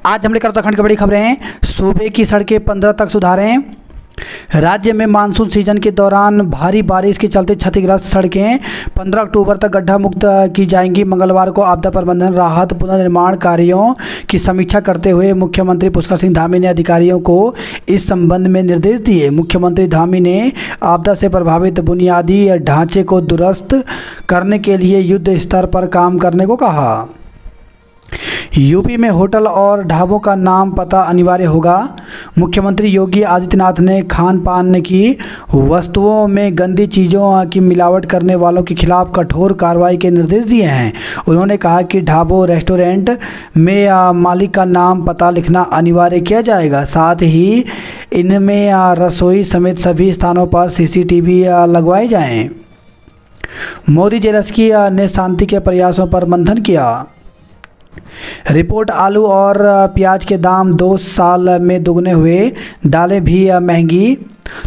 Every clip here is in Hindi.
आज हम लेकर उत्तराखंड की बड़ी खबरें। सूबे की सड़कें 15 तक सुधारें। राज्य में मानसून सीजन के दौरान भारी बारिश के चलते क्षतिग्रस्त सड़कें 15 अक्टूबर तक गड्ढा मुक्त की जाएंगी। मंगलवार को आपदा प्रबंधन, राहत, पुनर्निर्माण कार्यों की समीक्षा करते हुए मुख्यमंत्री पुष्कर सिंह धामी ने अधिकारियों को इस संबंध में निर्देश दिए। मुख्यमंत्री धामी ने आपदा से प्रभावित बुनियादी ढांचे को दुरुस्त करने के लिए युद्ध स्तर पर काम करने को कहा। यूपी में होटल और ढाबों का नाम पता अनिवार्य होगा। मुख्यमंत्री योगी आदित्यनाथ ने खान पान की वस्तुओं में गंदी चीज़ों की मिलावट करने वालों के खिलाफ कठोर कार्रवाई के निर्देश दिए हैं। उन्होंने कहा कि ढाबों, रेस्टोरेंट में मालिक का नाम पता लिखना अनिवार्य किया जाएगा। साथ ही इनमें रसोई समेत सभी स्थानों पर सीसीटीवी लगवाए जाएं। मोदी जेलेंस्की ने शांति के प्रयासों पर मंथन किया। रिपोर्ट आलू और प्याज के दाम 2 साल में दुगने हुए। दालें भी महंगी।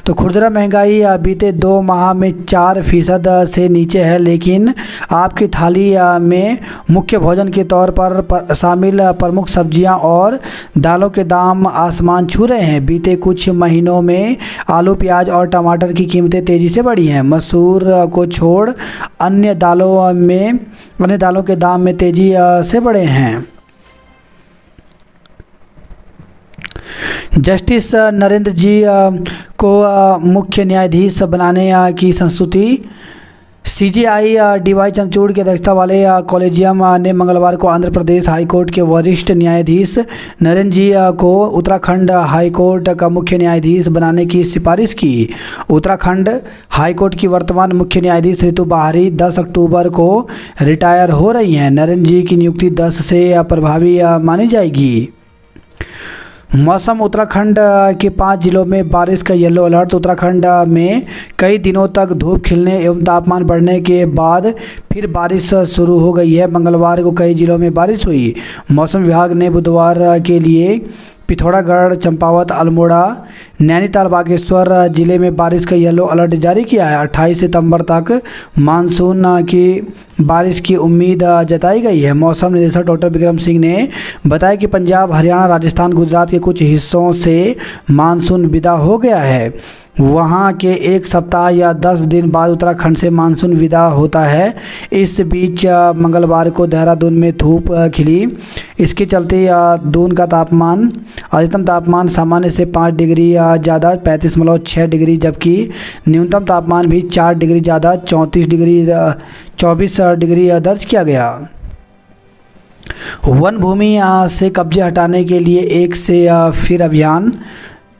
तो खुदरा महंगाई बीते 2 माह में 4% से नीचे है, लेकिन आपकी थाली में मुख्य भोजन के तौर पर शामिल प्रमुख सब्जियां और दालों के दाम आसमान छू रहे हैं। बीते कुछ महीनों में आलू, प्याज और टमाटर की कीमतें तेज़ी से बढ़ी हैं। मसूर को छोड़ अन्य दालों के दाम में तेज़ी से बढ़े हैं। जस्टिस नरेंद्र जी को मुख्य न्यायाधीश बनाने की संस्तुति। सीजेआई डीवाई चंद्रचूड़ की अध्यक्षता वाले कॉलेजियम ने मंगलवार को आंध्र प्रदेश हाईकोर्ट के वरिष्ठ न्यायाधीश नरेंद्र जी को उत्तराखंड हाईकोर्ट का मुख्य न्यायाधीश बनाने की सिफारिश की। उत्तराखंड हाईकोर्ट की वर्तमान मुख्य न्यायाधीश ऋतु बाहरी 10 अक्टूबर को रिटायर हो रही हैं। नरेंद्र जी की नियुक्ति 10 से प्रभावी मानी जाएगी। मौसम। उत्तराखंड के 5 जिलों में बारिश का येलो अलर्ट। उत्तराखंड में कई दिनों तक धूप खिलने एवं तापमान बढ़ने के बाद फिर बारिश शुरू हो गई है। मंगलवार को कई जिलों में बारिश हुई। मौसम विभाग ने बुधवार के लिए पिथौरागढ़, चंपावत, अल्मोड़ा, नैनीताल, बागेश्वर जिले में बारिश का येलो अलर्ट जारी किया है। 28 सितंबर तक मानसून की बारिश की उम्मीद जताई गई है। मौसम निदेशक डॉक्टर विक्रम सिंह ने बताया कि पंजाब, हरियाणा, राजस्थान, गुजरात के कुछ हिस्सों से मानसून विदा हो गया है। वहाँ के 1 सप्ताह या 10 दिन बाद उत्तराखंड से मानसून विदा होता है। इस बीच मंगलवार को देहरादून में धूप खिली। इसके चलते दून का अधिकतम तापमान सामान्य से 5 डिग्री ज़्यादा 35.6 डिग्री, जबकि न्यूनतम तापमान भी 4 डिग्री ज़्यादा 24 डिग्री दर्ज किया गया। वन भूमि से कब्जे हटाने के लिए एक से फिर अभियान।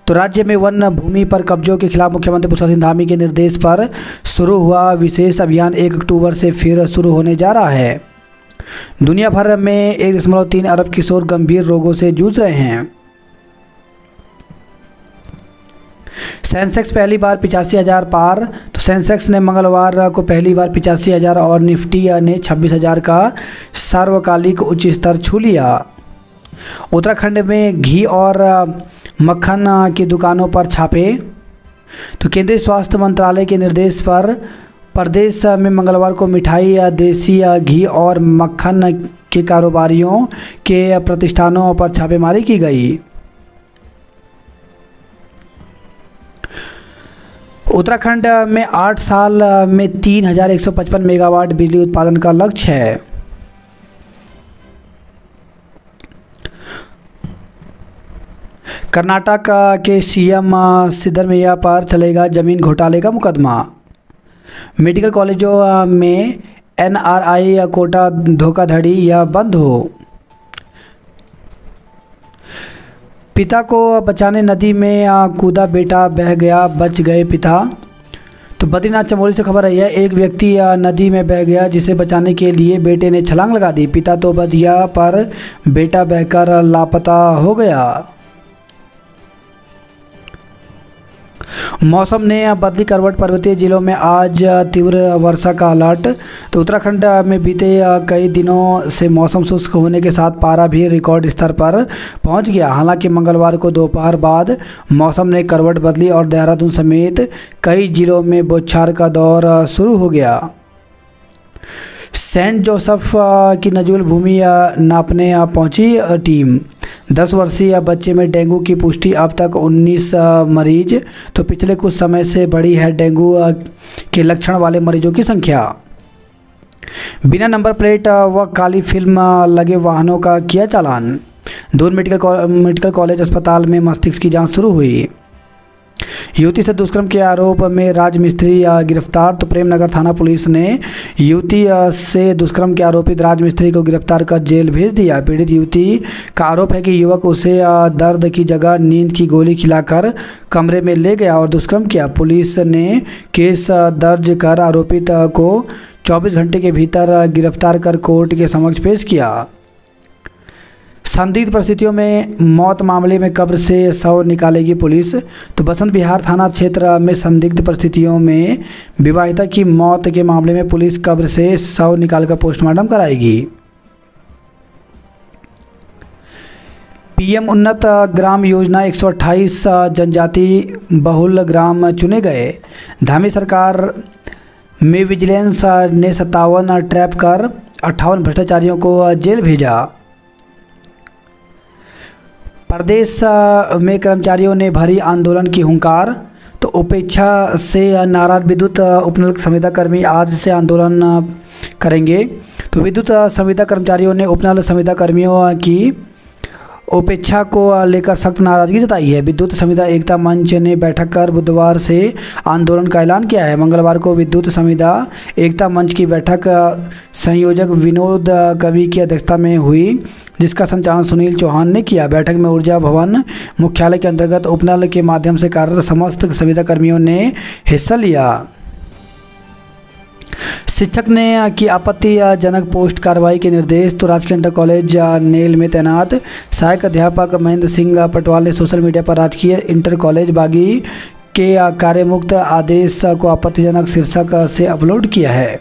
तो राज्य में वन भूमि पर कब्जों के खिलाफ मुख्यमंत्री पुष्कर सिंह धामी के निर्देश पर शुरू हुआ विशेष अभियान 1 अक्टूबर से फिर शुरू होने जा रहा है। दुनिया भर में 1.3 अरब किशोर गंभीर रोगों से जूझ रहे हैं। सेंसेक्स पहली बार 85,000 पार। तो सेंसेक्स ने मंगलवार को पहली बार 85,000 और निफ्टी ने 26,000 का सार्वकालिक उच्च स्तर छू लिया। उत्तराखंड में घी और मक्खन की दुकानों पर छापे। तो केंद्रीय स्वास्थ्य मंत्रालय के निर्देश पर प्रदेश में मंगलवार को मिठाई, देसी घी और मक्खन के कारोबारियों के प्रतिष्ठानों पर छापेमारी की गई। उत्तराखंड में 8 साल में 3,155 मेगावाट बिजली उत्पादन का लक्ष्य है। कर्नाटक के सीएम सिद्धरमैया पर चलेगा जमीन घोटाले का मुकदमा। मेडिकल कॉलेजों में एनआरआई कोटा धोखाधड़ी या बंद हो। पिता को बचाने नदी में कूदा बेटा, बह गया, बच गए पिता। तो बद्रीनाथ चमोली से खबर आई है। एक व्यक्ति नदी में बह गया, जिसे बचाने के लिए बेटे ने छलांग लगा दी। पिता तो बच गया पर बेटा बहकर लापता हो गया। मौसम ने बदली करवट। पर्वतीय जिलों में आज तीव्र वर्षा का अलर्ट। तो उत्तराखंड में बीते कई दिनों से मौसम शुष्क होने के साथ पारा भी रिकॉर्ड स्तर पर पहुंच गया। हालांकि मंगलवार को दोपहर बाद मौसम ने करवट बदली और देहरादून समेत कई जिलों में बौछार का दौर शुरू हो गया। सेंट जोसेफ की नजूल भूमि नापने पहुंची टीम। 10 वर्षीय बच्चे में डेंगू की पुष्टि, अब तक 19 मरीज। तो पिछले कुछ समय से बढ़ी है डेंगू के लक्षण वाले मरीजों की संख्या। बिना नंबर प्लेट व काली फिल्म लगे वाहनों का किया चालान। दून मेडिकल कॉलेज अस्पताल में मस्तिष्क की जांच शुरू हुई। युवती से दुष्कर्म के आरोप में राजमिस्त्री गिरफ्तार। तो प्रेमनगर थाना पुलिस ने युवती से दुष्कर्म के आरोपित राजमिस्त्री को गिरफ्तार कर जेल भेज दिया। पीड़ित युवती का आरोप है कि युवक उसे दर्द की जगह नींद की गोली खिलाकर कमरे में ले गया और दुष्कर्म किया। पुलिस ने केस दर्ज कर आरोपित को 24 घंटे के भीतर गिरफ्तार कर कोर्ट के समक्ष पेश किया। संदिग्ध परिस्थितियों में मौत मामले में कब्र से शव निकालेगी पुलिस। तो बसंत विहार थाना क्षेत्र में संदिग्ध परिस्थितियों में विवाहिता की मौत के मामले में पुलिस कब्र से शव निकालकर पोस्टमार्टम कराएगी। पीएम उन्नत ग्राम योजना 128 जनजाति बहुल ग्राम चुने गए। धामी सरकार में विजिलेंस ने 57 ट्रैप कर 58 भ्रष्टाचारियों को जेल भेजा। प्रदेश में कर्मचारियों ने भरी आंदोलन की हुंकार। तो उपेक्षा से नाराज विद्युत उपनल संविदा कर्मी आज से आंदोलन करेंगे। तो विद्युत संविदा कर्मचारियों ने उपनल संविदा कर्मियों की उपेक्षा को लेकर सख्त नाराजगी जताई है। विद्युत संविदा एकता मंच ने बैठक कर बुधवार से आंदोलन का ऐलान किया है। मंगलवार को विद्युत संविदा एकता मंच की बैठक संयोजक विनोद कवि की अध्यक्षता में हुई, जिसका संचालन सुनील चौहान ने किया। बैठक में ऊर्जा भवन मुख्यालय के अंतर्गत उपनल के माध्यम से कार्यरत समस्त संविदा कर्मियों ने हिस्सा लिया। शिक्षक ने की आपत्तिजनक पोस्ट कार्रवाई के निर्देश। तो राजकीय इंटर कॉलेज नेल में तैनात सहायक अध्यापक महेंद्र सिंह पटवाल ने सोशल मीडिया पर राजकीय इंटर कॉलेज बागी के कार्यमुक्त आदेश को आपत्तिजनक शीर्षक से अपलोड किया है।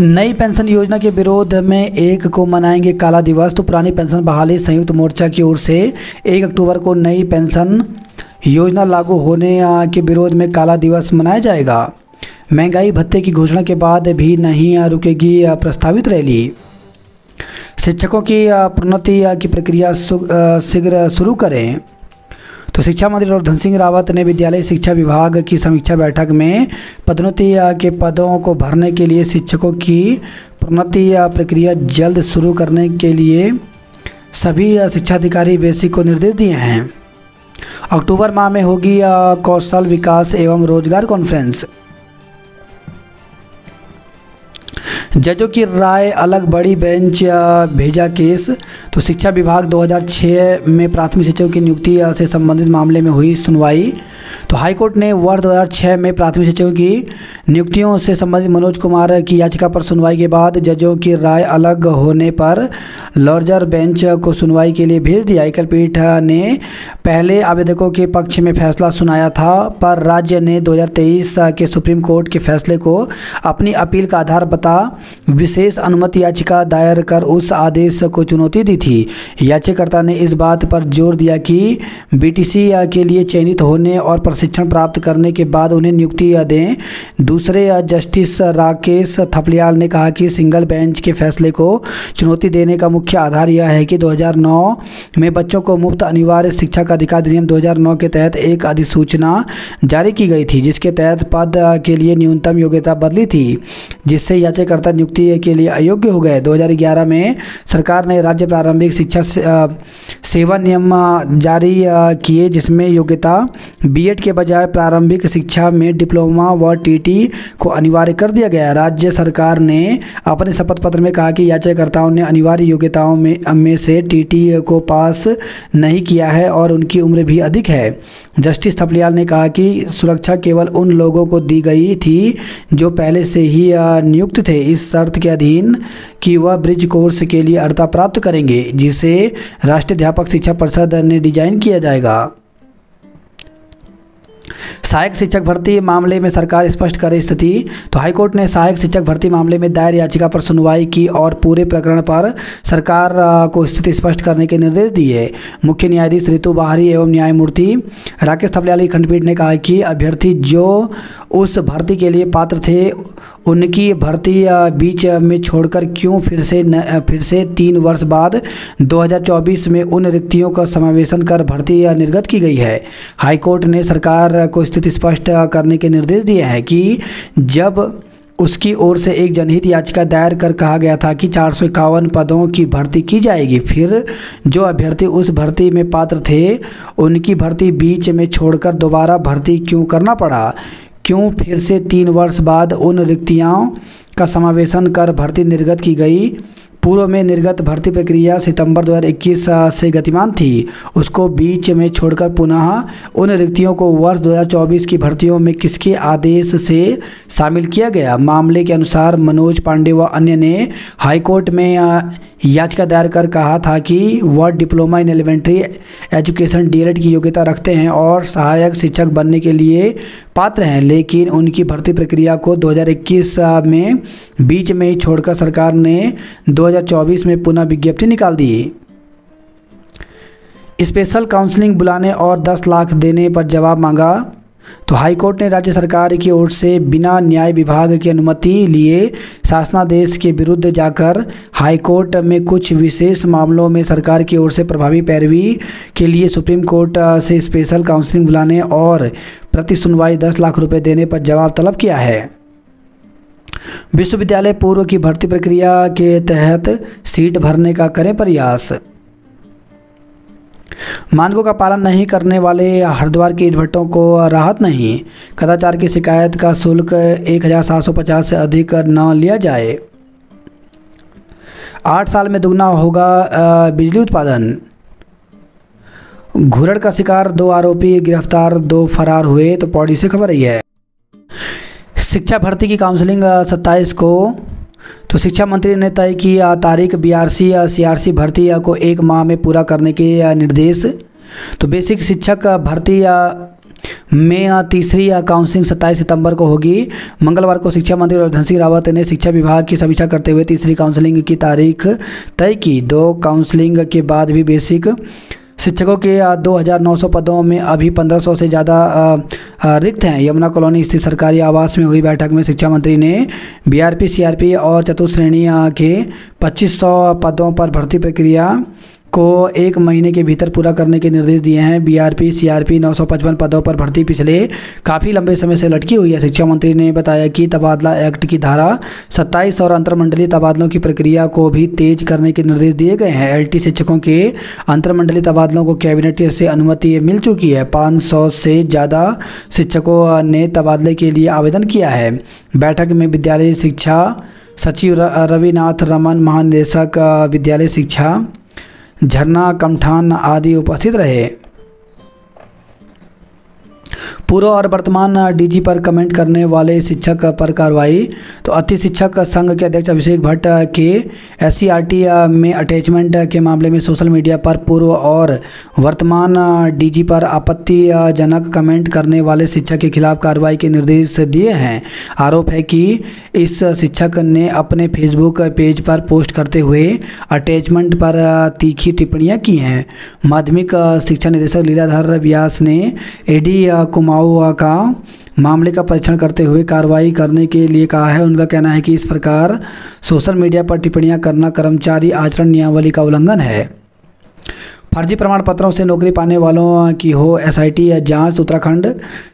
नई पेंशन योजना के विरोध में 1 को मनाएंगे काला दिवस। तो पुरानी पेंशन बहाली संयुक्त मोर्चा की ओर से 1 अक्टूबर को नई पेंशन योजना लागू होने के विरोध में काला दिवस मनाया जाएगा। महंगाई भत्ते की घोषणा के बाद भी नहीं रुकेगी प्रस्तावित रैली। शिक्षकों की प्रोन्नति की प्रक्रिया शीघ्र शुरू करें। तो शिक्षा मंत्री डॉक्टर धन सिंह रावत ने विद्यालय शिक्षा विभाग की समीक्षा बैठक में पदोन्नति के पदों को भरने के लिए शिक्षकों की प्रोन्नति प्रक्रिया जल्द शुरू करने के लिए सभी शिक्षा अधिकारी बेसिक को निर्देश दिए हैं। अक्टूबर माह में होगी कौशल विकास एवं रोजगार कॉन्फ्रेंस। जजों की राय अलग, बड़ी बेंच भेजा केस। तो शिक्षा विभाग 2006 में प्राथमिक शिक्षकों की नियुक्ति से संबंधित मामले में हुई सुनवाई। तो हाईकोर्ट ने वर्ष 2006 में प्राथमिक शिक्षकों की नियुक्तियों से संबंधित मनोज कुमार की याचिका पर सुनवाई के बाद जजों की राय अलग होने पर लॉर्जर बेंच को सुनवाई के लिए भेज दिया। एकल पीठ ने पहले आवेदकों के पक्ष में फैसला सुनाया था, पर राज्य ने 2023 के सुप्रीम कोर्ट के फैसले को अपनी अपील का आधार बता विशेष अनुमति याचिका दायर कर उस आदेश को चुनौती दी थी। याचिकाकर्ता ने इस बात पर जोर दिया कि बीटीसी के लिए चयनित होने और प्रशिक्षण प्राप्त करने के बाद उन्हें नियुक्ति दें। दूसरे जस्टिस राकेश थपलियाल ने कहा कि सिंगल बेंच के फैसले को चुनौती देने का मुख्य आधार यह है कि 2009 में बच्चों को मुफ्त अनिवार्य शिक्षा का अधिकार अधिनियम 2009 के तहत एक अधिसूचना जारी की गई थी, जिसके तहत पद के लिए न्यूनतम योग्यता बदली थी, जिससे याचिकाकर्ता नियुक्ति के लिए अयोग्य हो गए। 2011 में सरकार ने राज्य प्रारंभिक शिक्षा सेवा नियम जारी किए, जिसमें योग्यता बीएड के बजाय प्रारंभिक शिक्षा में डिप्लोमा व टीटी को अनिवार्य कर दिया गया। राज्य सरकार ने अपने शपथ पत्र में कहा कि याचिकाकर्ताओं ने अनिवार्य योग्यताओं में से टीटी को पास नहीं किया है और उनकी उम्र भी अधिक है। जस्टिस थपलियाल ने कहा कि सुरक्षा केवल उन लोगों को दी गई थी जो पहले से ही नियुक्त थे, इस शर्त के अधीन कि वह ब्रिज कोर्स के लिए अर्हता प्राप्त करेंगे, जिसे राष्ट्रीय अध्यापक शिक्षा परिषद ने डिजाइन किया जाएगा। सहायक शिक्षक भर्ती मामले में सरकार स्पष्ट करे स्थिति। तो हाईकोर्ट ने सहायक शिक्षक भर्ती मामले में दायर याचिका पर सुनवाई की और पूरे प्रकरण पर सरकार को स्थिति स्पष्ट करने के निर्देश दिए। मुख्य न्यायाधीश ऋतु बाहरी एवं न्यायमूर्ति राकेश थपलियाल की खंडपीठ ने कहा कि अभ्यर्थी जो उस भर्ती के लिए पात्र थे उनकी भर्ती बीच में छोड़कर क्यों फिर से 3 वर्ष बाद 2024 में उन रिक्तियों का समावेशन कर भर्ती निर्गत की गई है। हाईकोर्ट ने सरकार को स्थिति स्पष्ट करने के निर्देश दिए हैं कि जब उसकी ओर से एक जनहित याचिका दायर कर कहा गया था कि 451 पदों की भर्ती की जाएगी, फिर जो अभ्यर्थी उस भर्ती में पात्र थे उनकी भर्ती बीच में छोड़कर दोबारा भर्ती क्यों करना पड़ा? क्यों फिर से 3 वर्ष बाद उन रिक्तियों का समावेशन कर भर्ती निर्गत की गई? पूर्व में निर्गत भर्ती प्रक्रिया सितंबर 2021 से गतिमान थी, उसको बीच में छोड़कर पुनः उन रिक्तियों को वर्ष 2024 की भर्तियों में किसके आदेश से शामिल किया गया? मामले के अनुसार मनोज पांडे व अन्य ने हाईकोर्ट में याचिका दायर कर कहा था कि वह diploma in elementary education DElEd की योग्यता रखते हैं और सहायक शिक्षक बनने के लिए पात्र हैं, लेकिन उनकी भर्ती प्रक्रिया को 2021 में बीच में ही छोड़कर सरकार ने 2024 में पुनः विज्ञप्ति निकाल दी। स्पेशल काउंसलिंग बुलाने और 10 लाख देने पर जवाब मांगा। तो हाईकोर्ट ने राज्य सरकार की ओर से बिना न्याय विभाग की अनुमति लिए शासनादेश के विरुद्ध जाकर हाईकोर्ट में कुछ विशेष मामलों में सरकार की ओर से प्रभावी पैरवी के लिए सुप्रीम कोर्ट से स्पेशल काउंसलिंग बुलाने और प्रति सुनवाई 10 लाख रुपए देने पर जवाब तलब किया है। विश्वविद्यालय पूर्व की भर्ती प्रक्रिया के तहत सीट भरने का करें प्रयास। मानकों का पालन नहीं करने वाले हरिद्वार के ईंट भट्टों को राहत नहीं। कदाचार की शिकायत का शुल्क 1750 से अधिक न लिया जाए। 8 साल में दुगना होगा बिजली उत्पादन। घुरड़ का शिकार 2 आरोपी गिरफ्तार, 2 फरार हुए। तो पौड़ी से खबर आई है। शिक्षा भर्ती की काउंसलिंग 27 को। तो शिक्षा मंत्री ने तय की तारीख बीआरसी सीआरसी भर्ती को 1 माह में पूरा करने के निर्देश। तो बेसिक शिक्षक भर्ती में तीसरी काउंसलिंग 27 सितंबर को होगी। मंगलवार को शिक्षा मंत्री और धन सिंह रावत ने शिक्षा विभाग की समीक्षा करते हुए तीसरी काउंसलिंग की तारीख तय की। 2 काउंसलिंग के बाद भी बेसिक शिक्षकों के 2900 पदों में अभी 1500 से ज़्यादा रिक्त हैं। यमुना कॉलोनी स्थित सरकारी आवास में हुई बैठक में शिक्षा मंत्री ने बीआरपी सीआरपी और चतुश्रेणी के 2500 पदों पर भर्ती प्रक्रिया को 1 महीने के भीतर पूरा करने के निर्देश दिए हैं। बीआरपी सीआरपी 955 पदों पर भर्ती पिछले काफ़ी लंबे समय से लटकी हुई है। शिक्षा मंत्री ने बताया कि तबादला एक्ट की धारा 27 और अंतरमंडलीय तबादलों की प्रक्रिया को भी तेज करने के निर्देश दिए गए हैं। एलटी शिक्षकों के अंतरमंडलीय तबादलों को कैबिनेट से अनुमति मिल चुकी है। 500 से ज़्यादा शिक्षकों ने तबादले के लिए आवेदन किया है। बैठक में विद्यालय शिक्षा सचिव रविनाथ रमन, महानिदेशक विद्यालय शिक्षा झरना कमठान आदि उपस्थित रहे। पूर्व और वर्तमान डीजी पर कमेंट करने वाले शिक्षक पर कार्रवाई। तो अति शिक्षक संघ के अध्यक्ष अभिषेक भट्ट के एससीईआरटी में अटैचमेंट के मामले में सोशल मीडिया पर पूर्व और वर्तमान डीजी पर आपत्तिजनक कमेंट करने वाले शिक्षक के खिलाफ कार्रवाई के निर्देश दिए हैं। आरोप है कि इस शिक्षक ने अपने फेसबुक पेज पर पोस्ट करते हुए अटैचमेंट पर तीखी टिप्पणियां की हैं। माध्यमिक शिक्षा निदेशक लीलाधर व्यास ने एडी कुमाऊ का मामले का परीक्षण करते हुए कार्रवाई करने के लिए कहा है। उनका कहना है कि इस प्रकार सोशल मीडिया पर टिप्पणियां करना कर्मचारी आचरण नियमावली का उल्लंघन है। फर्जी प्रमाण पत्रों से नौकरी पाने वालों की हो एसआईटी जांच। उत्तराखंड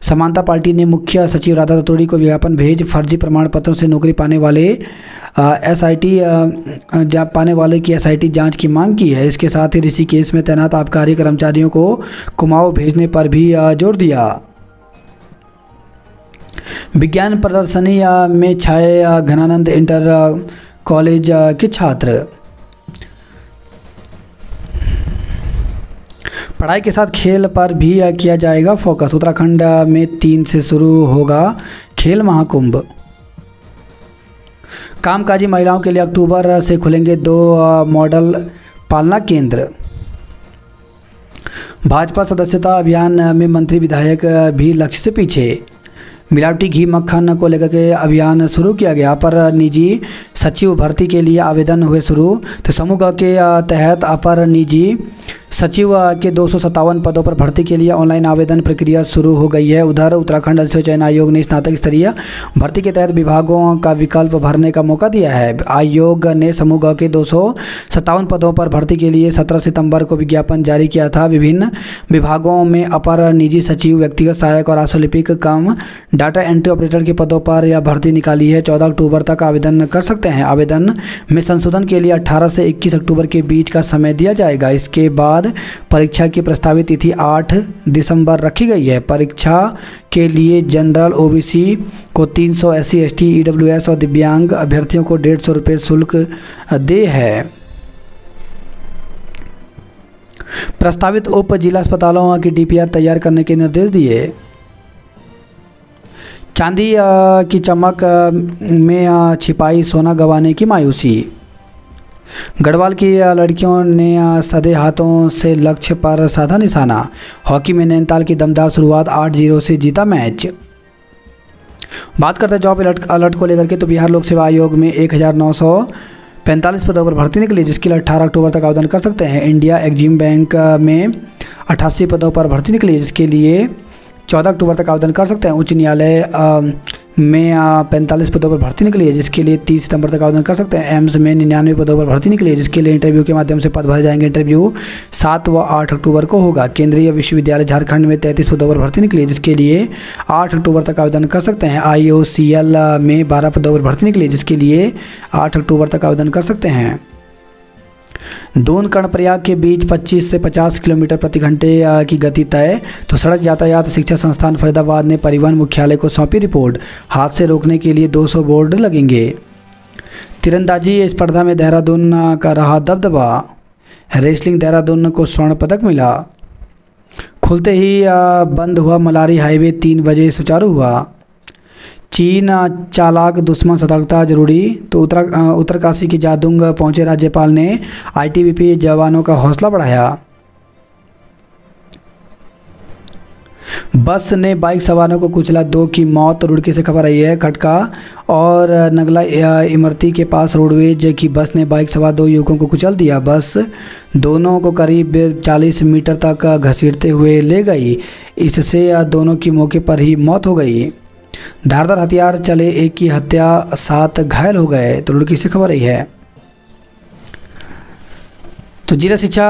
समानता पार्टी ने मुख्य सचिव राधा रतूड़ी को विज्ञापन भेज फर्जी प्रमाण पत्रों से नौकरी पाने वाले की एसआईटी जांच की मांग की है। इसके साथ ही ऋषिकेश में तैनात आबकारी कर्मचारियों को कुमाऊं भेजने पर भी जोर दिया। विज्ञान प्रदर्शनी में छाए घनानंद इंटर कॉलेज के छात्र। पढ़ाई के साथ खेल पर भी किया जाएगा फोकस। उत्तराखंड में 3 से शुरू होगा खेल महाकुंभ। कामकाजी महिलाओं के लिए अक्टूबर से खुलेंगे 2 मॉडल पालना केंद्र। भाजपा सदस्यता अभियान में मंत्री विधायक भी लक्ष्य से पीछे। मिलावटी घी मक्खन को लेकर के अभियान शुरू किया गया पर निजी सचिव भर्ती के लिए आवेदन हुए शुरू। तो समूह के तहत अपर निजी सचिव के 257 पदों पर भर्ती के लिए ऑनलाइन आवेदन प्रक्रिया शुरू हो गई है। उधर उत्तराखंड अधिसूचना चयन आयोग ने स्नातक स्तरीय भर्ती के तहत विभागों का विकल्प भरने का मौका दिया है। आयोग ने समूह ग के 257 पदों पर भर्ती के लिए 17 सितंबर को विज्ञापन जारी किया था। विभिन्न विभागों में अपर निजी सचिव, व्यक्तिगत सहायक और आशुलिपिक कम डाटा एंट्री ऑपरेटर के पदों पर यह भर्ती निकाली है। 14 अक्टूबर तक आवेदन कर सकते हैं। आवेदन में संशोधन के लिए 18 से 21 अक्टूबर के बीच का समय दिया जाएगा। इसके बाद परीक्षा की प्रस्तावित तिथि 8 दिसंबर रखी गई है। परीक्षा के लिए जनरल, ओबीसी को 300, SC, ST, EWS और दिव्यांग अभ्यर्थियों को 150 रुपये शुल्क दे है। प्रस्तावित उप जिला अस्पतालों की DPR तैयार करने के निर्देश दिए। चांदी की चमक में छिपाई सोना गंवाने की मायूसी। गढ़वाल की लड़कियों ने सधे हाथों से लक्ष्य पर साधा निशाना। हॉकी में नैनीताल की दमदार शुरुआत, 8-0 से जीता मैच। बात करते हैं जॉब अलर्ट को लेकर के, तो बिहार लोक सेवा आयोग में 1945 पदों पर भर्ती निकली, जिसके लिए 18 अक्टूबर तक आवेदन कर सकते हैं। इंडिया एग्जिम बैंक में 88 पदों पर भर्ती निकली, जिसके लिए 14 अक्टूबर तक आवेदन कर सकते हैं। उच्च न्यायालय में 45 पदों पर भर्ती निकली है, जिसके लिए 30 सितंबर तक आवेदन कर सकते हैं। एम्स में 99 पदों पर भर्ती निकली है, जिसके लिए इंटरव्यू के माध्यम से पद भरे जाएंगे। इंटरव्यू 7 व 8 अक्टूबर को होगा। केंद्रीय विश्वविद्यालय झारखंड में 33 पदों पर भर्ती निकली है, जिसके लिए 8 अक्टूबर तक आवेदन कर सकते हैं। IOCL में 12 पदों पर भर्ती निकली, जिसके लिए 8 अक्टूबर तक आवेदन कर सकते हैं। दून कर्णप्रयाग के बीच 25 से 50 किलोमीटर प्रति घंटे की गति तय, तो सड़क यातायात शिक्षा संस्थान फरीदाबाद ने परिवहन मुख्यालय को सौंपी रिपोर्ट। हादसे रोकने के लिए 200 बोर्ड लगेंगे। तीरंदाजी स्पर्धा में देहरादून का रहा दबदबा। रेसलिंग देहरादून को स्वर्ण पदक मिला। खुलते ही बंद हुआ मलारी हाईवे 3 बजे सुचारू हुआ। चीन चालाक दुश्मन सतर्कता जरूरी, तो उत्तरकाशी की जादूंग पहुंचे राज्यपाल ने ITBP जवानों का हौसला बढ़ाया। बस ने बाइक सवारों को कुचला, 2 की मौत। रुड़की से खबर आई है। खटका और नगला इमरती के पास रोडवेज की बस ने बाइक सवार 2 युवकों को कुचल दिया। बस दोनों को करीब 40 मीटर तक घसीटते हुए ले गई। इससे दोनों की मौके पर ही मौत हो गई। धारदार हथियार चले, 1 की हत्या, 7 घायल हो गए। तो रुड़की से खबर आई है। तो जिला शिक्षा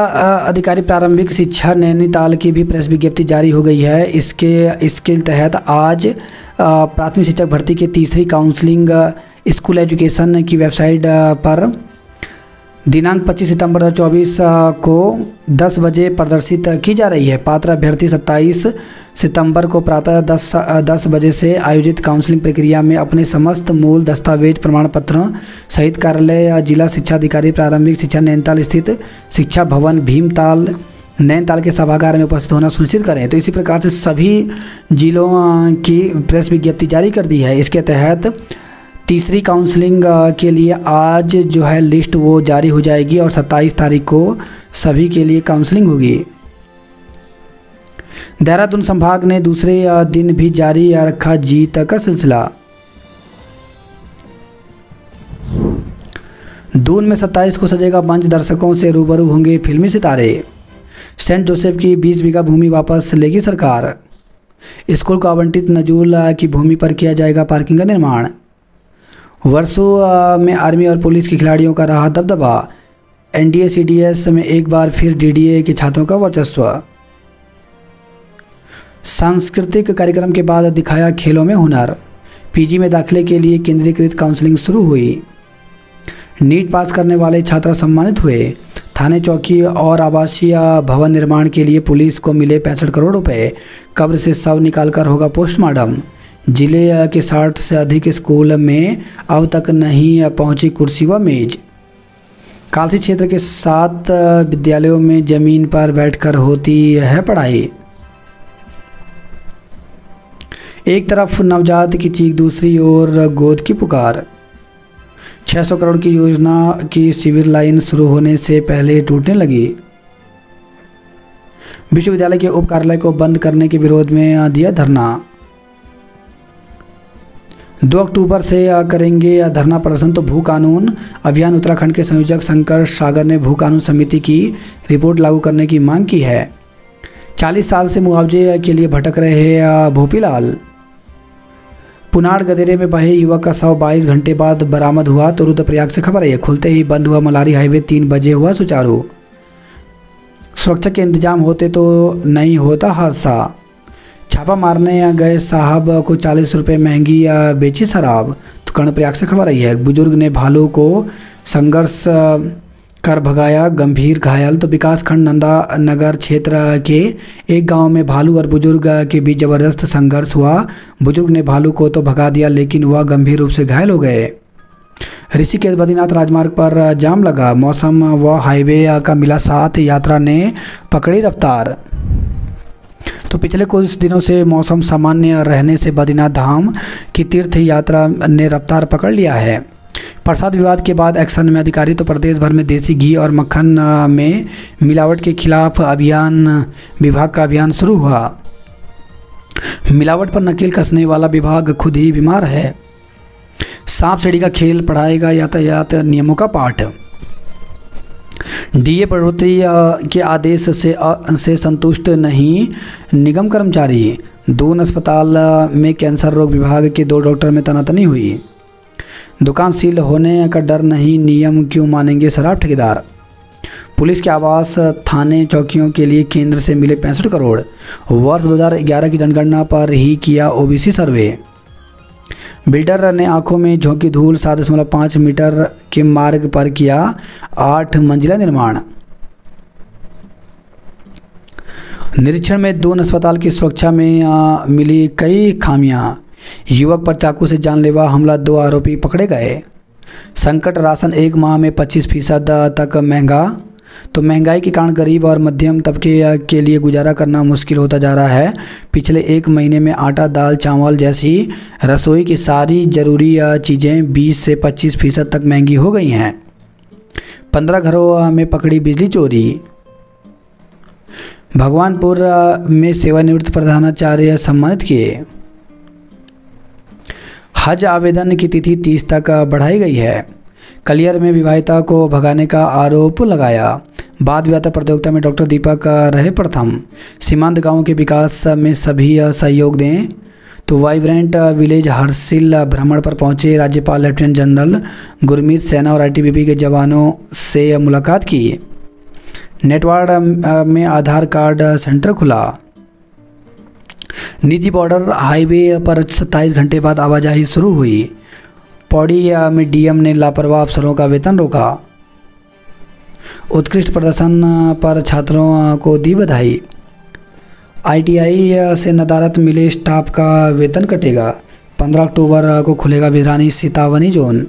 अधिकारी प्रारंभिक शिक्षा नैनीताल की भी प्रेस विज्ञप्ति जारी हो गई है। इसके तहत आज प्राथमिक शिक्षक भर्ती के तीसरी काउंसलिंग स्कूल एजुकेशन की वेबसाइट पर दिनांक 25 सितंबर 2024 को 10 बजे प्रदर्शित की जा रही है। पात्र अभ्यर्थी 27 सितंबर को प्रातः 10 बजे से आयोजित काउंसलिंग प्रक्रिया में अपने समस्त मूल दस्तावेज, प्रमाण पत्रों सहित कार्यालय जिला शिक्षा अधिकारी प्रारंभिक शिक्षा नैनीताल स्थित शिक्षा भवन भीमताल नैनीताल के सभागार में उपस्थित होना सुनिश्चित करें। तो इसी प्रकार से सभी जिलों की प्रेस विज्ञप्ति जारी कर दी है। इसके तहत तीसरी काउंसलिंग के लिए आज जो है लिस्ट वो जारी हो जाएगी और 27 तारीख को सभी के लिए काउंसलिंग होगी। देहरादून संभाग ने दूसरे दिन भी जारी रखा जीत का सिलसिला। दून में 27 को सजेगा मंच, दर्शकों से रूबरू होंगे फिल्मी सितारे। सेंट जोसेफ की 20 बीघा भूमि वापस लेगी सरकार। स्कूल को आवंटित नजूल की भूमि पर किया जाएगा पार्किंग का निर्माण। वर्षों में आर्मी और पुलिस के खिलाड़ियों का रहा दबदबा। NDA CDS में एक बार फिर DDA के छात्रों का वर्चस्व। सांस्कृतिक कार्यक्रम के बाद दिखाया खेलों में हुनर। PG में दाखिले के लिए केंद्रीकृत काउंसलिंग शुरू हुई। नीट पास करने वाले छात्र सम्मानित हुए। थाने चौकी और आवासीय भवन निर्माण के लिए पुलिस को मिले 65 करोड़ रुपए। कब्र से शव निकालकर होगा पोस्टमार्टम। जिले के 60 से अधिक स्कूल में अब तक नहीं पहुंची कुर्सी व मेज। कालसी क्षेत्र के 7 विद्यालयों में जमीन पर बैठकर होती है पढ़ाई। एक तरफ नवजात की चीख, दूसरी ओर गोद की पुकार। 600 करोड़ की योजना की सिविल लाइन शुरू होने से पहले टूटने लगी। विश्वविद्यालय के उप कार्यालय को बंद करने के विरोध में दिया धरना। 2 अक्टूबर से करेंगे धरना प्रदर्शन। तो भू कानून अभियान उत्तराखंड के संयोजक शंकर सागर ने भू कानून समिति की रिपोर्ट लागू करने की मांग की है। 40 साल से मुआवजे के लिए भटक रहे भोपीलाल। पुनाड़ गदेरे में बहे युवक का शव 22 घंटे बाद बरामद हुआ। तो रुद्रप्रयाग से खबर है, खुलते ही बंद हुआ मलारी हाईवे, 3 बजे हुआ सुचारू। सुरक्षा के इंतजाम होते तो नहीं होता हादसा। छापा मारने गए साहब को 40 रुपये महंगी बेची शराब। तो कर्णप्रयाग से खबर आई है, बुजुर्ग ने भालू को संघर्ष कर भगाया, गंभीर घायल। तो विकासखंड नंदा नगर क्षेत्र के एक गांव में भालू और बुजुर्ग के बीच जबरदस्त संघर्ष हुआ। बुजुर्ग ने भालू को तो भगा दिया, लेकिन वह गंभीर रूप से घायल हो गए। ऋषिकेश बद्रीनाथ राजमार्ग पर जाम लगा, मौसम व हाईवे का मिला साथ, यात्रा ने पकड़ी रफ्तार। तो पिछले कुछ दिनों से मौसम सामान्य रहने से बद्रीनाथ धाम की तीर्थ यात्रा ने रफ्तार पकड़ लिया है। प्रसाद विवाद के बाद एक्शन में अधिकारी। तो प्रदेश भर में देसी घी और मक्खन में मिलावट के खिलाफ विभाग का अभियान शुरू हुआ। मिलावट पर नकेल कसने वाला विभाग खुद ही बीमार है। सांप सीढ़ी का खेल पढ़ाएगा यातायात नियमों का पाठ। डीए बढ़ोतरी के आदेश से संतुष्ट नहीं निगम कर्मचारी। दून अस्पताल में कैंसर रोग विभाग के 2 डॉक्टर में तनातनी हुई। दुकान सील होने का डर नहीं, नियम क्यों मानेंगे शराब ठेकेदार। पुलिस के आवास थाने चौकियों के लिए केंद्र से मिले 65 करोड़। वर्ष 2011 की जनगणना पर ही किया ओबीसी सर्वे। बिल्डर ने आंखों में झोंकी धूल, 7.5 मीटर के मार्ग पर किया 8 मंजिला निर्माण। निरीक्षण में दून अस्पताल की सुरक्षा में मिली कई खामियां। युवक पर चाकू से जानलेवा हमला, 2 आरोपी पकड़े गए। संकट राशन 1 माह में 25% तक महंगा। तो महंगाई के कारण गरीब और मध्यम तबके के लिए गुजारा करना मुश्किल होता जा रहा है। पिछले 1 महीने में आटा, दाल, चावल जैसी रसोई की सारी ज़रूरी चीज़ें 20 से 25% तक महंगी हो गई हैं। 15 घरों में पकड़ी बिजली चोरी। भगवानपुर में सेवानिवृत्त प्रधानाचार्य सम्मानित किए। हज आवेदन की तिथि 30 तक बढ़ाई गई है। कलियर में विवाहिता को भगाने का आरोप लगाया। वाद विवाद प्रतियोगिता में डॉक्टर दीपक रहे प्रथम। सीमांत गांवों के विकास में सभी सहयोग दें। तो वाइब्रेंट विलेज हर्षिल भ्रमण पर पहुंचे राज्यपाल लेफ्टिनेंट जनरल गुरमीत सेना और आईटीबीपी के जवानों से मुलाकात की। नेटवाड़ में आधार कार्ड सेंटर खुला। नीति बॉर्डर हाईवे पर 27 घंटे बाद आवाजाही शुरू हुई। पौड़ी में डीएम ने लापरवाह अफसरों का वेतन रोका। उत्कृष्ट प्रदर्शन पर छात्रों को दी बधाई। आईटीआई से नदारत मिले स्टाफ का वेतन कटेगा। 15 अक्टूबर को खुलेगा बिजरानी सीतावनी जोन।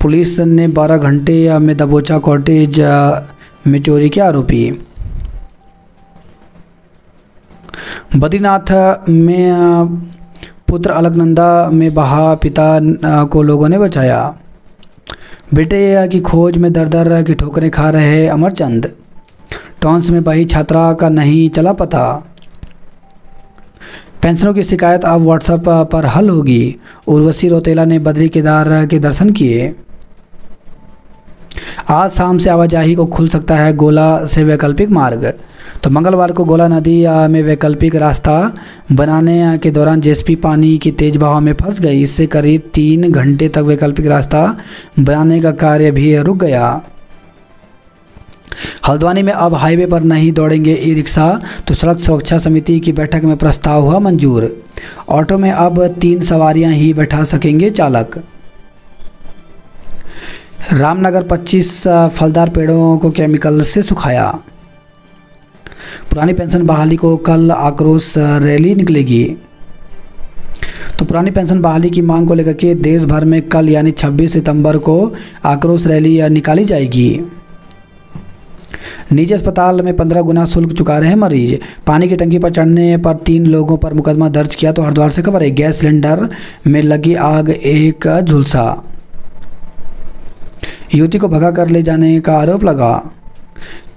पुलिस ने 12 घंटे में दबोचा कॉटेज में चोरी के आरोपी। बद्रीनाथ में पुत्र अलकनंदा में बहा, पिता को लोगों ने बचाया। बेटे की खोज में दर दर की ठोकरें खा रहे अमरचंद। टॉन्स में बही छात्रा का नहीं चला पता। पेंशनों की शिकायत अब व्हाट्सएप पर हल होगी। उर्वशी रौतेला ने बद्री केदार के दर्शन किए। आज शाम से आवाजाही को खुल सकता है गोला से वैकल्पिक मार्ग। तो मंगलवार को गोला नदी में वैकल्पिक रास्ता बनाने के दौरान जेसीबी पानी की तेज बहाव में फंस गई। इससे करीब 3 घंटे तक वैकल्पिक रास्ता बनाने का कार्य भी रुक गया। हल्द्वानी में अब हाईवे पर नहीं दौड़ेंगे ई रिक्शा। तो सड़क सुरक्षा समिति की बैठक में प्रस्ताव हुआ मंजूर। ऑटो में अब 3 सवारियां ही बैठा सकेंगे चालक। रामनगर 25 फलदार पेड़ों को केमिकल से सुखाया। पुरानी पेंशन बहाली को कल आक्रोश रैली निकलेगी। तो पुरानी पेंशन बहाली की मांग को लेकर के देश भर में कल यानी 26 सितंबर को आक्रोश रैली निकाली जाएगी। निजी अस्पताल में 15 गुना शुल्क चुका रहे हैं मरीज। पानी की टंकी पर चढ़ने पर 3 लोगों पर मुकदमा दर्ज किया। तो हरिद्वार से खबर है, गैस सिलेंडर में लगी आग, एक झुलसा। युवती को भगा कर ले जाने का आरोप लगा।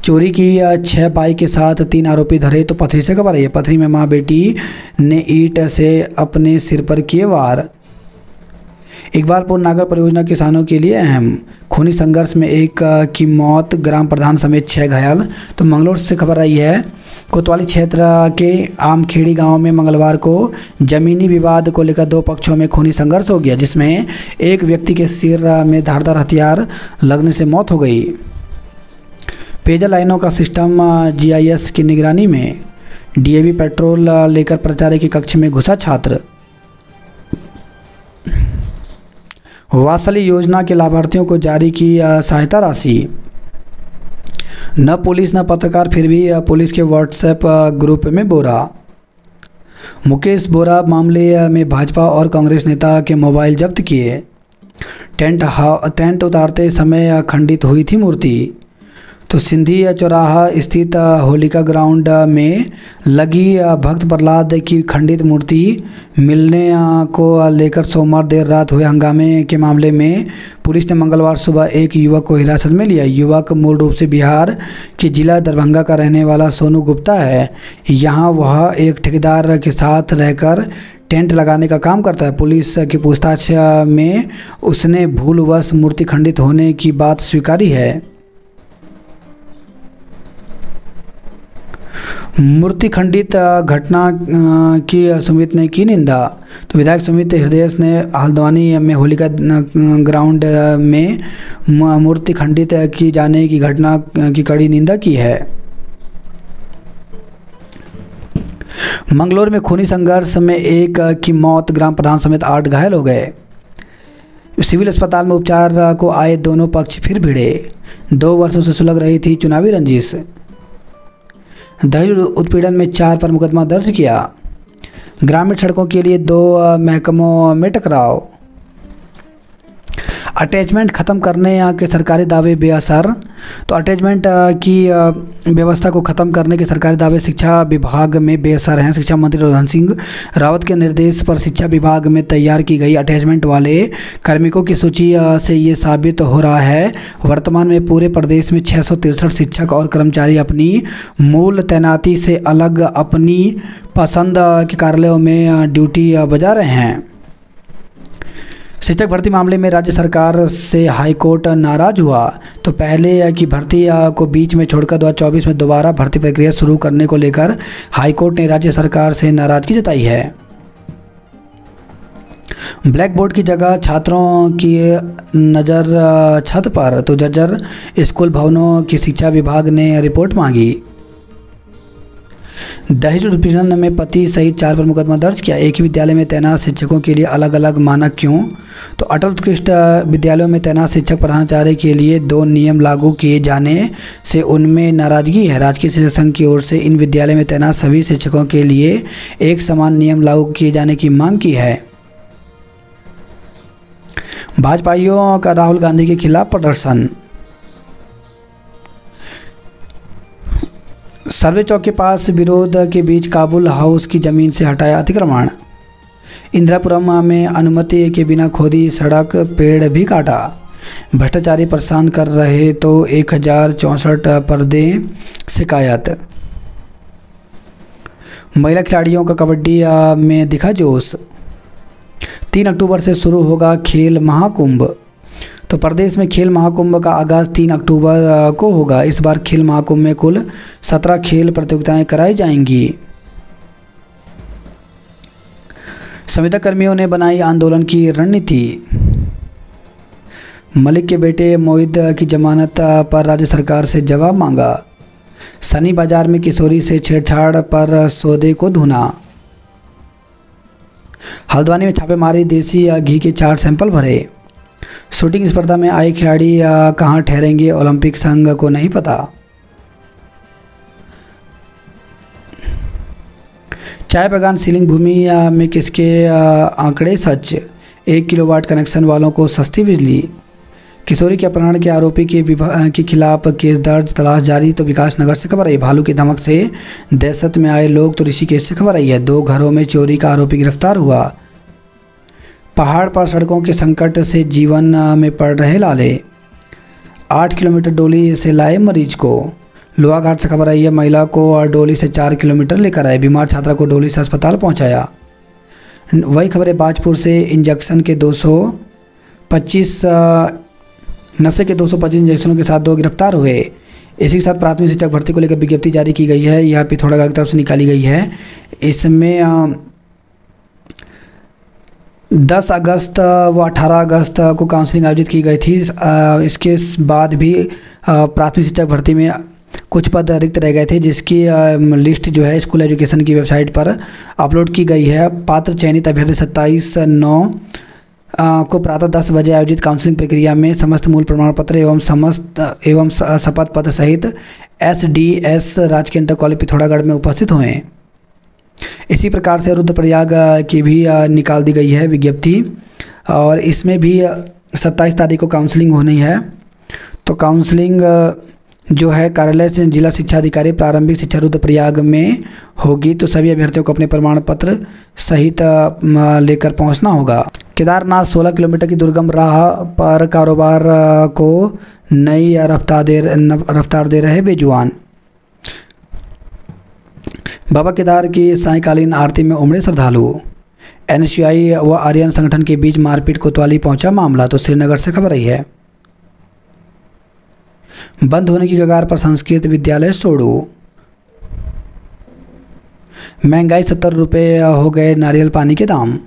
चोरी की 6 बाइक के साथ 3 आरोपी धरे। तो पथरी से खबर है, पथरी में मां बेटी ने ईंट से अपने सिर पर किए वार। इकबालपुर नागर परियोजना किसानों के लिए अहम, खूनी संघर्ष में एक की मौत, ग्राम प्रधान समेत 6 घायल। तो मंगलौर से खबर आई है, कोतवाली क्षेत्र के आमखेड़ी गांव में मंगलवार को जमीनी विवाद को लेकर 2 पक्षों में खूनी संघर्ष हो गया, जिसमें एक व्यक्ति के सिर में धारदार हथियार लगने से मौत हो गई। पेयजल लाइनों का सिस्टम जीआईएस की निगरानी में, डीएवी पेट्रोल लेकर प्राचार्य की कक्ष में घुसा छात्र। वात्सल्य योजना के लाभार्थियों को जारी की सहायता राशि। न पुलिस न पत्रकार, फिर भी पुलिस के व्हाट्सएप ग्रुप में बोरा। मुकेश बोरा मामले में भाजपा और कांग्रेस नेता के मोबाइल जब्त किए। टेंट उतारते समय खंडित हुई थी मूर्ति। तो सिंधी चौराहा स्थित होलिका ग्राउंड में लगी भक्त प्रहलाद की खंडित मूर्ति मिलने को लेकर सोमवार देर रात हुए हंगामे के मामले में पुलिस ने मंगलवार सुबह एक युवक को हिरासत में लिया। युवक मूल रूप से बिहार के जिला दरभंगा का रहने वाला सोनू गुप्ता है। यहाँ वह एक ठेकेदार के साथ रहकर टेंट लगाने का काम करता है। पुलिस की पूछताछ में उसने भूलवश मूर्ति खंडित होने की बात स्वीकारी है। मूर्ति खंडित घटना की सुमित ने की निंदा। तो विधायक सुमित हृदय ने हल्द्वानी में होलिका ग्राउंड में मूर्ति खंडित की जाने की घटना की कड़ी निंदा की है। मंगलौर में खूनी संघर्ष में एक की मौत, ग्राम प्रधान समेत 8 घायल हो गए। सिविल अस्पताल में उपचार को आए दोनों पक्ष फिर भिड़े। 2 वर्षों से सुलग रही थी चुनावी रंजिश। दहेज उत्पीड़न में 4 पर मुकदमा दर्ज किया। ग्रामीण सड़कों के लिए 2 महकमों में टकराव। अटैचमेंट ख़त्म करने के सरकारी दावे बेअसर। तो अटैचमेंट की व्यवस्था को ख़त्म करने के सरकारी दावे शिक्षा विभाग में बेअसर हैं। शिक्षा मंत्री रुद्रधन सिंह रावत के निर्देश पर शिक्षा विभाग में तैयार की गई अटैचमेंट वाले कार्मिकों की सूची से ये साबित हो रहा है। वर्तमान में पूरे प्रदेश में 663 शिक्षक और कर्मचारी अपनी मूल तैनाती से अलग अपनी पसंद के कार्यालयों में ड्यूटी बजा रहे हैं। शिक्षक भर्ती मामले में राज्य सरकार से हाईकोर्ट नाराज हुआ। तो पहले की भर्ती को बीच में छोड़कर 2024 में दोबारा भर्ती प्रक्रिया शुरू करने को लेकर हाईकोर्ट ने राज्य सरकार से नाराजगी जताई है। ब्लैक बोर्ड की जगह छात्रों की नज़र छत पर। तो जर्जर स्कूल भवनों की शिक्षा विभाग ने रिपोर्ट मांगी। दहेज उत्पीड़न में पति सहित 4 पर मुकदमा दर्ज किया। एक ही विद्यालय में तैनात शिक्षकों के लिए अलग अलग मानक क्यों? तो अटल उत्कृष्ट विद्यालयों में तैनात शिक्षक प्रधानाचार्य के लिए 2 नियम लागू किए जाने से उनमें नाराजगी है। राजकीय शिक्षक संघ की ओर से इन विद्यालय में तैनात सभी शिक्षकों के लिए एक समान नियम लागू किए जाने की मांग की है। भाजपाइयों का राहुल गांधी के खिलाफ प्रदर्शन। सर्वे चौक के पास विरोध के बीच काबुल हाउस की जमीन से हटाया अतिक्रमण। इंदिरापुरम में अनुमति के बिना खोदी सड़क, पेड़ भी काटा। भ्रष्टाचारी परेशान कर रहे तो 1064 पर दें शिकायत। महिला खिलाड़ियों का कबड्डी में दिखा जोश। 3 अक्टूबर से शुरू होगा खेल महाकुंभ। तो प्रदेश में खेल महाकुंभ का आगाज़ 3 अक्टूबर को होगा। इस बार खेल महाकुंभ में कुल 17 खेल प्रतियोगिताएं कराई जाएंगी। संविदा कर्मियों ने बनाई आंदोलन की रणनीति। मलिक के बेटे मोहित की जमानत पर राज्य सरकार से जवाब मांगा। सनी बाजार में किशोरी से छेड़छाड़ पर सौदे को धुना। हल्द्वानी में छापेमारी, देसी घी के 4 सैंपल भरे। शूटिंग स्पर्धा में आए खिलाड़ी कहां ठहरेंगे, ओलंपिक संघ को नहीं पता। चाय बागान सीलिंग भूमि में किसके आंकड़े सच? 1 किलोवाट कनेक्शन वालों को सस्ती बिजली। किशोरी के अपहरण के आरोपी के खिलाफ केस दर्ज, तलाश जारी। तो विकास नगर से खबर आई। भालू की धमक से दहशत में आए लोग। तो ऋषिकेश से खबर आई है। 2 घरों में चोरी का आरोपी गिरफ्तार हुआ। पहाड़ पर सड़कों के संकट से जीवन में पड़ रहे लाले। 8 किलोमीटर डोली से लाए मरीज को। लोहाघाट से खबर आई है। महिला को डोली से 4 किलोमीटर लेकर आए। बीमार छात्रा को डोली से अस्पताल पहुंचाया। वही खबर है बाजपुर से। इंजेक्शन के 200 25 नशे के 225 इंजेक्शनों के साथ 2 गिरफ्तार हुए। इसी के साथ प्राथमिक शिक्षक भर्ती को लेकर विज्ञप्ति जारी की गई है। यह पिथौरागढ़ की तरफ से निकाली गई है। इसमें 10 अगस्त व 18 अगस्त को काउंसलिंग आयोजित की गई थी। इसके बाद भी प्राथमिक शिक्षक भर्ती में कुछ पद रिक्त रह गए थे, जिसकी लिस्ट जो है स्कूल एजुकेशन की वेबसाइट पर अपलोड की गई है। पात्र चयनित अभ्यर्थी 27/9 को प्रातः 10 बजे आयोजित काउंसलिंग प्रक्रिया में समस्त मूल प्रमाण पत्र एवं शपथ पत्र सहित SDS राजकीय इंटर कॉलेज पिथौरागढ़ में उपस्थित हुए। इसी प्रकार से रुद्रप्रयाग की भी निकाल दी गई है विज्ञप्ति, और इसमें भी 27 तारीख को काउंसलिंग होनी है। तो काउंसलिंग जो है कार्यालय से जिला शिक्षा अधिकारी प्रारंभिक शिक्षा रुद्रप्रयाग में होगी। तो सभी अभ्यर्थियों को अपने प्रमाण पत्र सहित लेकर पहुंचना होगा। केदारनाथ 16 किलोमीटर की दुर्गम राह पर कारोबार को नई रफ्तार दे रहे बेजुबान। बाबा केदार की सायंकालीन आरती में उमड़े श्रद्धालु। NSUI व आर्यन संगठन के बीच मारपीट कोतवाली पहुंचा मामला। तो श्रीनगर से खबर आई है। बंद होने की कगार पर संस्कृत विद्यालय सोडू। महंगाई 70 रुपये हो गए नारियल पानी के दाम।